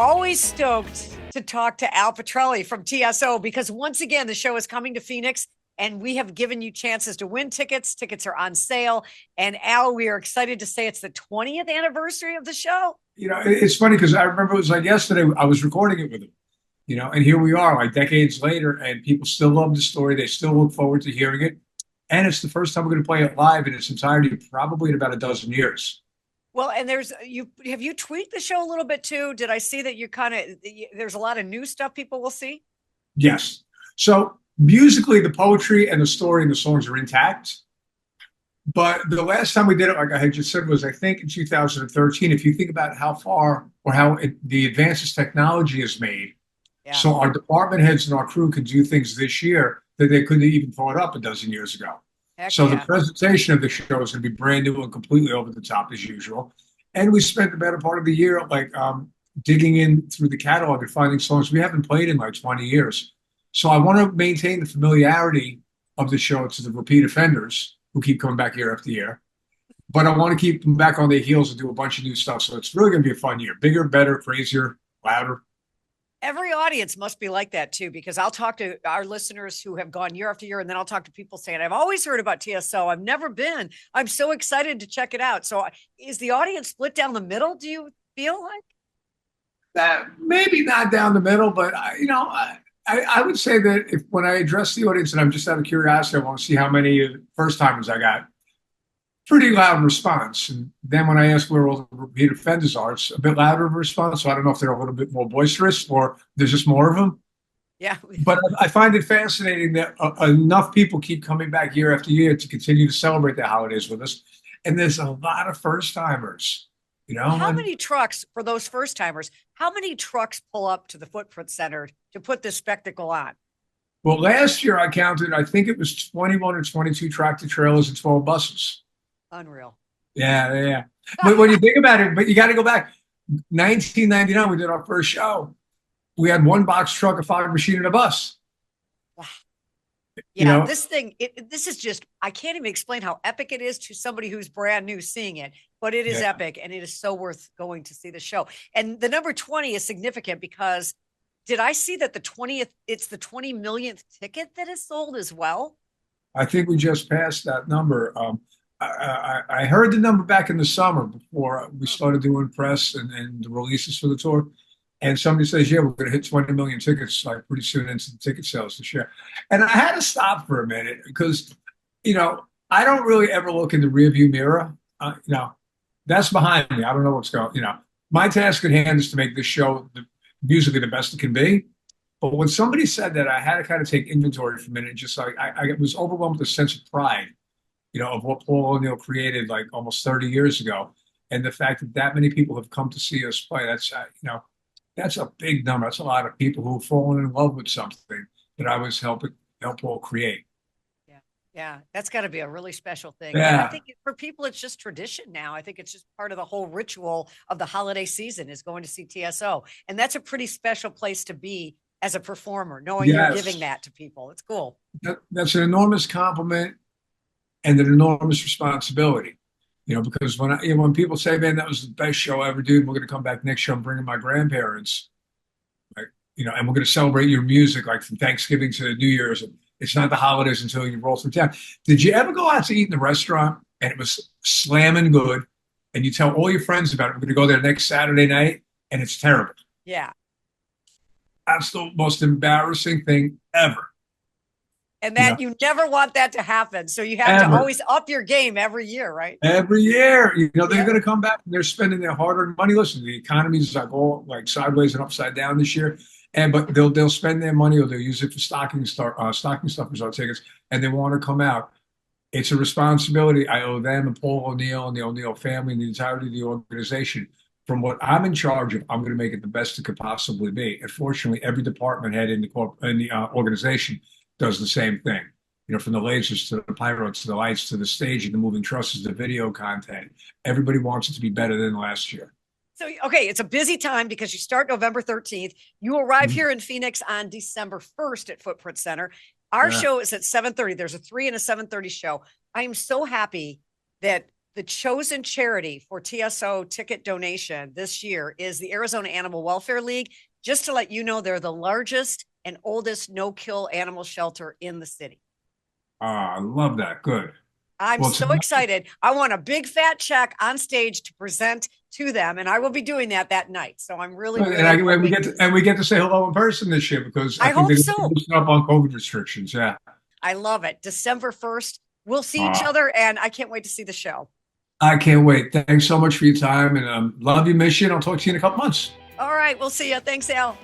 Always stoked to talk to Al Pitrelli from TSO because once again, the show is coming to Phoenix and we have given you chances to win tickets. Tickets are on sale. And Al, we are excited to say it's the 20th anniversary of the show. It's funny because I remember it was like yesterday, I was recording it with him, and here we are like decades later and people still love the story. They still look forward to hearing it. And it's the first time we're going to play it live in its entirety, probably in about a dozen years. Well, and have you tweaked the show a little bit too? Did I see that there's a lot of new stuff people will see? Yes. So musically, the poetry and the story and the songs are intact. But the last time we did it, like I had just said, was I think in 2013. If you think about how far or how the advances technology has made, Yeah. so our department heads and our crew can do things this year that they couldn't even thought up a dozen years ago. Heck So the yeah. presentation of the show is going to be brand new and completely over the top as usual. And we spent the better part of the year digging in through the catalog and finding songs we haven't played in like 20 years. So I want to maintain the familiarity of the show to the repeat offenders who keep coming back year after year. But I want to keep them back on their heels and do a bunch of new stuff. So it's really going to be a fun year. Bigger, better, crazier, louder. Every audience must be like that too, because I'll talk to our listeners who have gone year after year, and then I'll talk to people saying, I've always heard about TSO. I've never been. I'm so excited to check it out. So is the audience split down the middle, do you feel like? That maybe not down the middle, but I would say that if when I address the audience and I'm just out of curiosity, I want to see how many first timers I got. Pretty loud response. And then when I ask where all the repeat offenders are, it's a bit louder of a response. So I don't know if they're a little bit more boisterous or there's just more of them. Yeah. But I find it fascinating that enough people keep coming back year after year to continue to celebrate the holidays with us. And there's a lot of first timers, How many trucks for those first timers? How many trucks pull up to the Footprint Center to put this spectacle on? Well, last year I counted, I think it was 21 or 22 tractor trailers and 12 buses. Unreal. Yeah, yeah. But when you think about it, but you got to go back. 1999, we did our first show. We had one box truck, a fog machine, and a bus. Wow. You Yeah, know, this is just, I can't even explain how epic it is to somebody who's brand new seeing it, but it is yeah. epic and it is so worth going to see the show. And the number 20 is significant because did I see that it's the 20 millionth ticket that is sold as well? I think we just passed that number. I heard the number back in the summer before we started doing press and the releases for the tour. And somebody says, yeah, we're going to hit 20 million tickets like pretty soon into the ticket sales this year. And I had to stop for a minute because, I don't really ever look in the rearview mirror. That's behind me. I don't know what's going, my task at hand is to make this show musically the best it can be. But when somebody said that, I had to kind of take inventory for a minute. Just like I was overwhelmed with a sense of pride, of what Paul O'Neill created like almost 30 years ago. And the fact that many people have come to see us play, that's a big number. That's a lot of people who have fallen in love with something that I was help Paul create. Yeah. Yeah. That's got to be a really special thing. And I Yeah. think for people, it's just tradition now. I think it's just part of the whole ritual of the holiday season is going to see TSO. And that's a pretty special place to be as a performer, knowing you're Yes. giving that to people. It's cool. That's an enormous compliment and an enormous responsibility. Because when people say, "Man, that was the best show I ever did," we're going to come back next show and bring in my grandparents, like and we're going to celebrate your music like from Thanksgiving to New Year's. And it's not the holidays until you roll through town. Did you ever go out to eat in a restaurant and it was slamming good, and you tell all your friends about it? We're going to go there next Saturday night, and it's terrible. Yeah. That's the most embarrassing thing ever. And You know, that you never want that to happen. So you have to ever. always up your game every year, right? Every year, they're Yeah. going to come back and they're spending their hard-earned money. Listen, the economy is like all like sideways and upside down this year, but they'll spend their money or they'll use it for stocking stuffers on tickets, and they want to come out. It's a responsibility I owe them and Paul O'Neill and the O'Neill family and the entirety of the organization. From what I'm in charge of, I'm going to make it the best it could possibly be. And fortunately, every department head in the organization does the same thing. From the lasers to the pyro to the lights to the stage and the moving trusses, the video content. Everybody wants it to be better than last year. So, okay, it's a busy time because you start November 13th. You arrive Mhm. here in Phoenix on December 1st at Footprint Center. Our Yeah. show is at 7:30. There's a 3 and a 7:30 show. I am so happy that the chosen charity for TSO ticket donation this year is the Arizona Animal Welfare League. Just to let you know, they're the largest and oldest no-kill animal shelter in the city. I love that. Good. I'm Well, so excited. I want a big fat check on stage to present to them, and I will be doing that night. So I'm really, and we get to say hello in person this year because I think hope they're so. loosen up on COVID restrictions. Yeah. I love it. December 1st, we'll see each other, and I can't wait to see the show. I can't wait. Thanks so much for your time, and love you, miss you, and I'll talk to you in a couple months. All right, we'll see you. Thanks, Al.